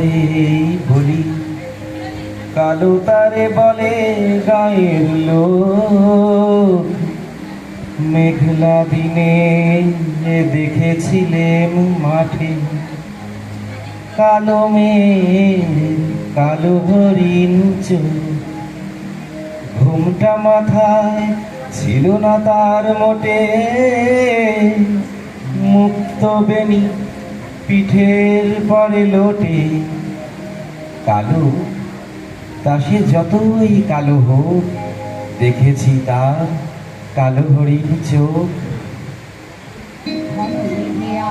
তারে বলি, কালো তারে বলে গায়ের লোক। মেঘলা দিনে দেখেছিলেন মাঠে কালো মেঘ, কালো হরিণ চোখ। ঘুমটা মাথায় ছিল না তার মোটে, মুক্ত বেনি পিঠের পরে লোটে। কালো তা সে যতই কালো হোক, দেখেছি তার কালো হরিণ চোখ।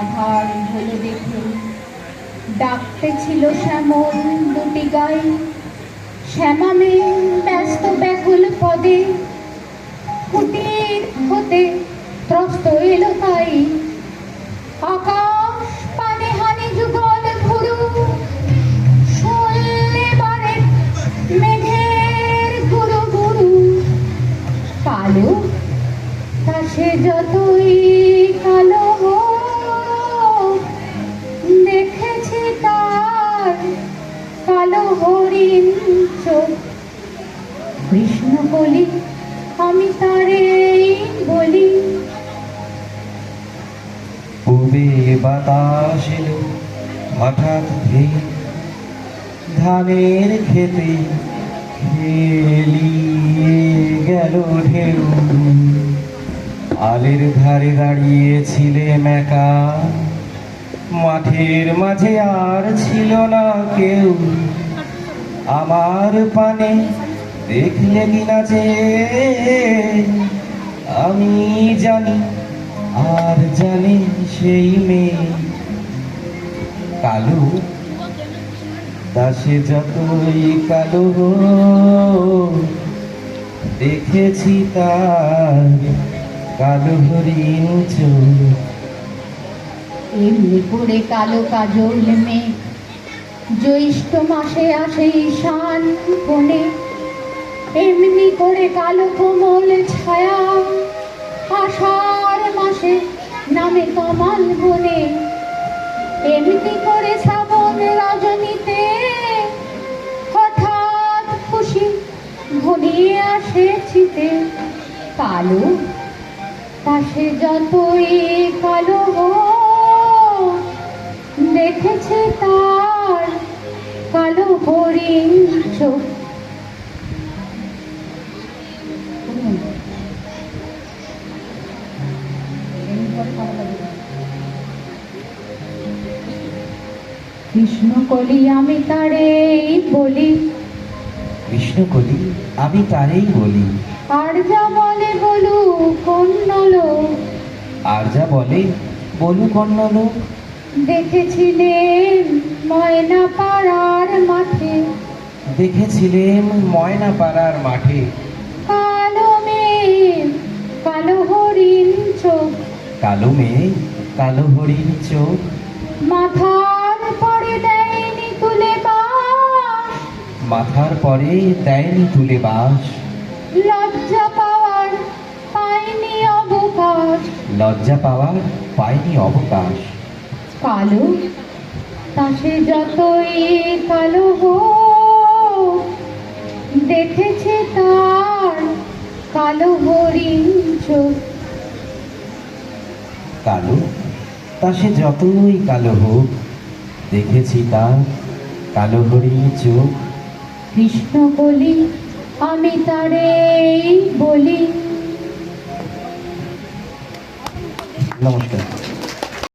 আধার হলো দেখে ডাকতে ছিল শ্যামল দুটি গাই। শ্যামামে ব্যস্ত ব্যাকুল পদে কুটির হতে ত্রস্ত এলো তাই। আকাশ পানে হানি যুগল ভুরু, শুনলে বারে মেঘের গুরু গুরু। কালো তা সে যতই কালো হোক, দেখেছি তার কালো হরিণ চোখ। কৃষ্ণ বলি আমি তারে বলি। পূবে বাতাস এলো হঠাৎ ধেয়ে, ধানের খেতে খেলিয়ে গেল ঢেউ। আলের ধারে দাঁড়িয়েছিলেম একা, মাঠের মাঝে আর ছিল না কেউ। আমার পানে দেখলে কিনা যে আমি জানি, আর জানি সেই মেয়ে। কালো তা সে যতই কালো হোক, দেখেছি তার কালো হরিণ চোখ। এমনি করে কালো কাজল মেঘ জ্যৈষ্ঠ মাসে আসে ঈশান কোণে। এমনি করে কালো কোমল ছায়া আষাঢ় মাসে নামে কামাল বনে। এমনি করে শ্রাবণ রজনীতে হঠাৎ খুশি ঘনিয়ে আসে শীতে। কালো তা সে যতই কালো হোক, দেখেছে তার কালো হরিণ চোখ। কৃষ্ণ কলি আমি তারে বলি, কৃষ্ণ কলি আমি তারেই বলি। আর যা বলে বলু কন্নলো, আর যা বলে বলু কন্নলো। দেখেছিলেন ময়না পাড়ার মাঠে, দেখেছিলেন ময়না পাড়ার মাঠে। কালো মেঘ কালো হরিণ চোখ। কালো মেঘ কালো হরিণ চোখ। মাথার পরে দেয়নি তুলে বাস, মাথার পরে দেয়নি তুলে বাস। লজ্জা পাওয়ার পায়নি অবকাশ, লজ্জা পাওয়ার পায়নি অবকাশ। কালো তা সে যতই কালো হোক, দেখেছে তার কালো হরিণ চোখ। কালো তা সে যতই কালো হোক, দেখেছি তার কালো হরিণ চোখ। কৃষ্ণ বলি আমি তারে বলি। নমস্কার।